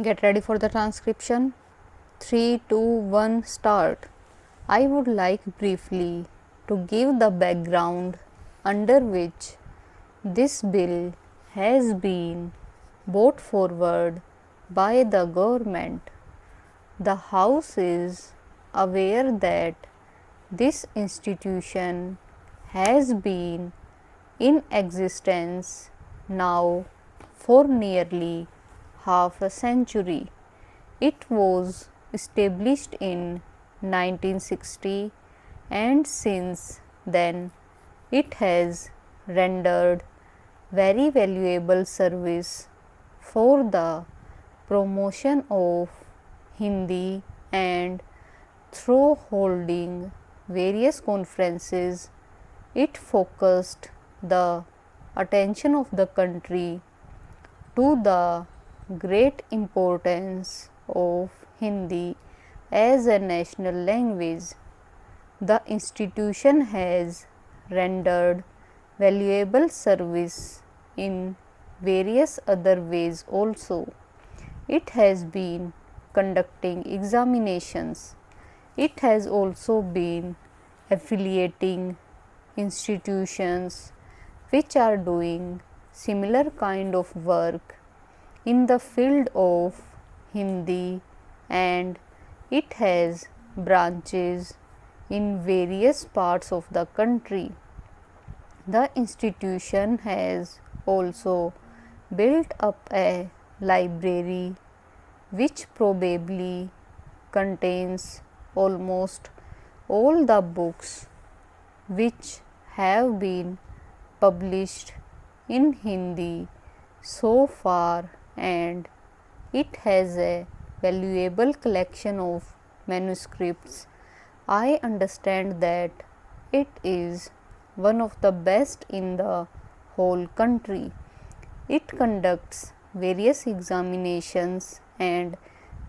Get ready for the transcription. 3, 2, 1, start. I would like briefly to give the background under which this bill has been brought forward by the government. The House is aware that this institution has been in existence now for nearly half a century. It was established in 1960 and since then it has rendered very valuable service for the promotion of Hindi and through holding various conferences it focused the attention of the country to the great importance of Hindi as a national language. The institution has rendered valuable service in various other ways also. It has been conducting examinations. It has also been affiliating institutions which are doing similar kind of work in the field of Hindi, and it has branches in various parts of the country. The institution has also built up a library which probably contains almost all the books which have been published in Hindi so far, and it has a valuable collection of manuscripts. I understand that it is one of the best in the whole country. It conducts various examinations and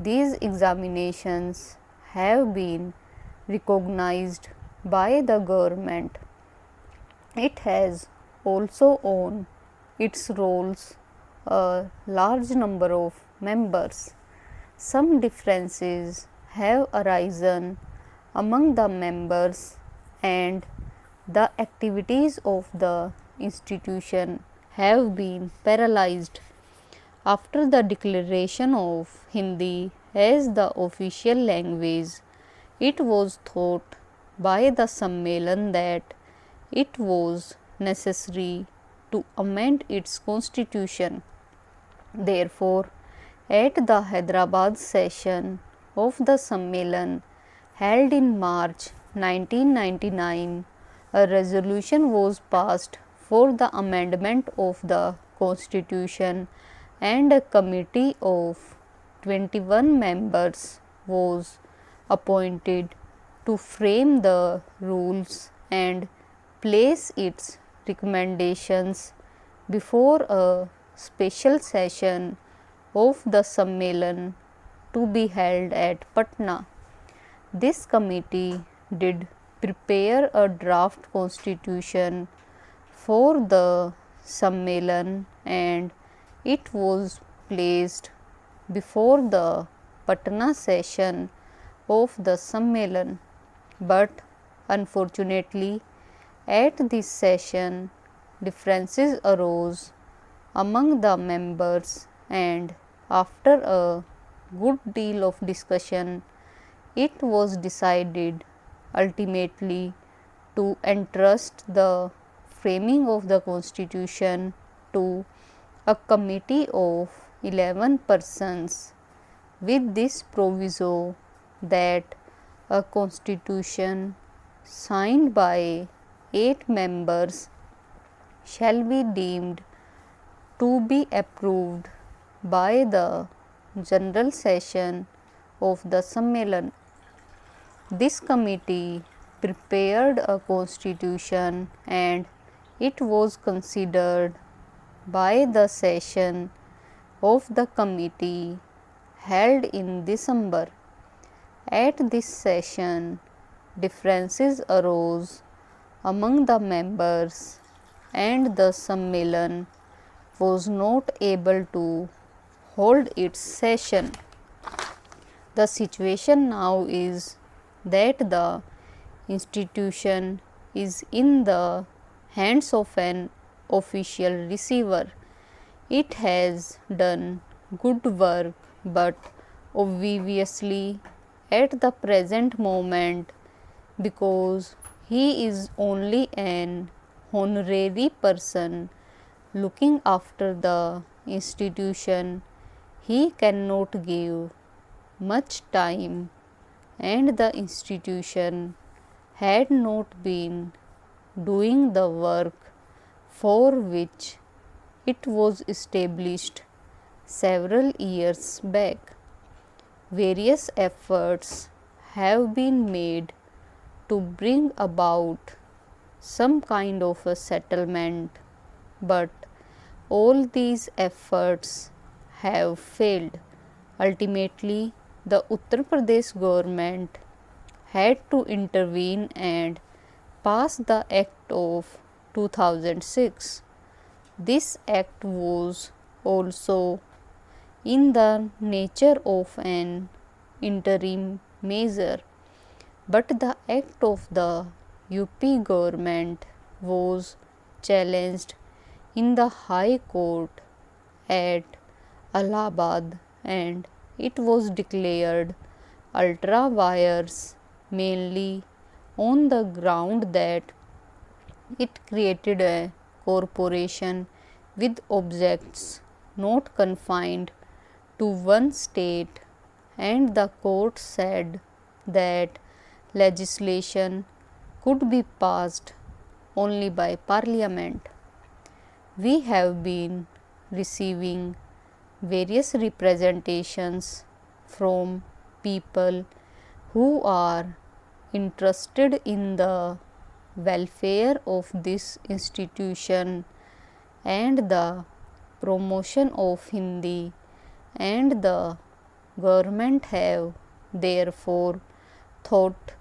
these examinations have been recognized by the government. It has also on its rolls a large number of members. Some differences have arisen among the members and the activities of the institution have been paralyzed. After the declaration of Hindi as the official language, it was thought by the Sammelan that it was necessary to amend its constitution. Therefore, at the Hyderabad session of the Sammelan held in March 1999, a resolution was passed for the amendment of the constitution and a committee of 21 members was appointed to frame the rules and place its recommendations before a special session of the Sammelan to be held at Patna. This committee did prepare a draft constitution for the Sammelan and it was placed before the Patna session of the Sammelan, but unfortunately at this session differences arose among the members and after a good deal of discussion it was decided ultimately to entrust the framing of the constitution to a committee of 11 persons with this proviso that a constitution signed by 8 members shall be deemed to be approved by the general session of the Sammelan. This committee prepared a constitution and it was considered by the session of the committee held in December. At this session, differences arose among the members and the Sammelan was not able to hold its session. The situation now is that the institution is in the hands of an official receiver. It has done good work, but obviously at the present moment, because he is only an honorary person looking after the institution, he cannot give much time, and the institution had not been doing the work for which it was established several years back. Various efforts have been made to bring about some kind of a settlement, but all these efforts have failed. Ultimately, the Uttar Pradesh government had to intervene and pass the Act of 2006. This act was also in the nature of an interim measure, but the act of the UP government was challenged in the High Court at Allahabad, and it was declared ultra vires mainly on the ground that it created a corporation with objects not confined to one state, and the court said that legislation could be passed only by parliament. We have been receiving various representations from people who are interested in the welfare of this institution and the promotion of Hindi, and the government have therefore thought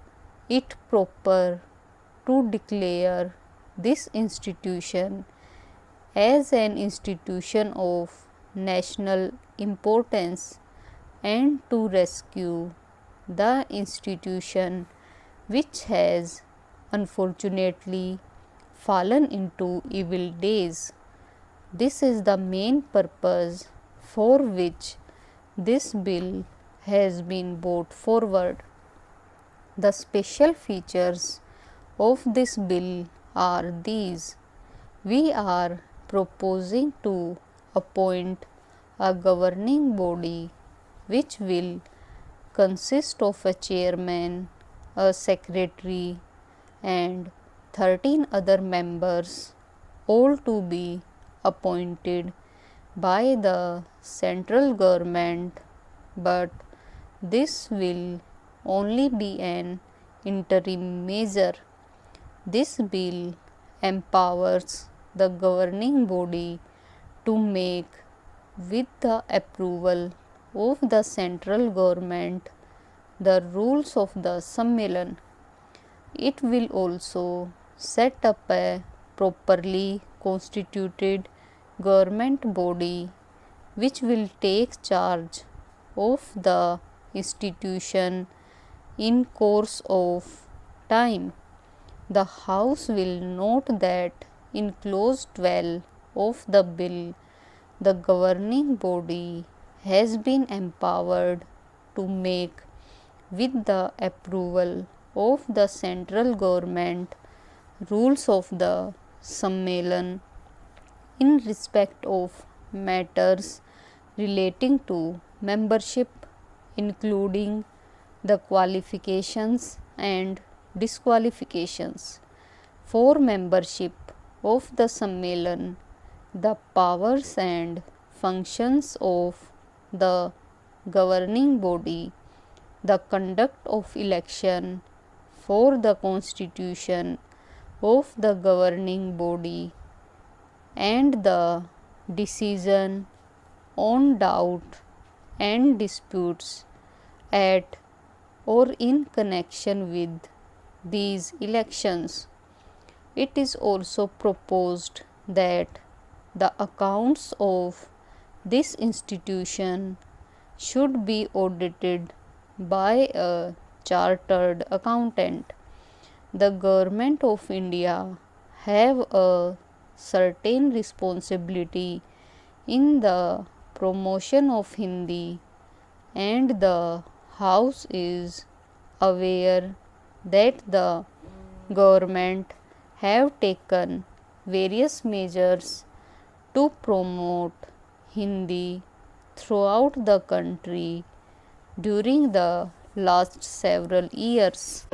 it proper to declare this institution as an institution of national importance and to rescue the institution which has unfortunately fallen into evil days. This is the main purpose for which this bill has been brought forward. The special features of this bill are these: we are proposing to appoint a governing body which will consist of a chairman, a secretary, and 13 other members, all to be appointed by the central government, but this will only be an interim measure. This bill empowers the governing body to make, with the approval of the central government, the rules of the Sammelan. It will also set up a properly constituted government body which will take charge of the institution in course of time. The House will note that in clause 12 of the bill, the governing body has been empowered to make, with the approval of the central government, rules of the Sammelan in respect of matters relating to membership, including the qualifications and disqualifications. For membership of the Sammelan, the powers and functions of the governing body, the conduct of election for the constitution of the governing body, and the decision on doubt and disputes at or in connection with these elections. It is also proposed that the accounts of This institution should be audited by a chartered accountant. The government of India have a certain responsibility in the promotion of Hindi, and the House is aware that the government have taken various measures to promote Hindi throughout the country during the last several years.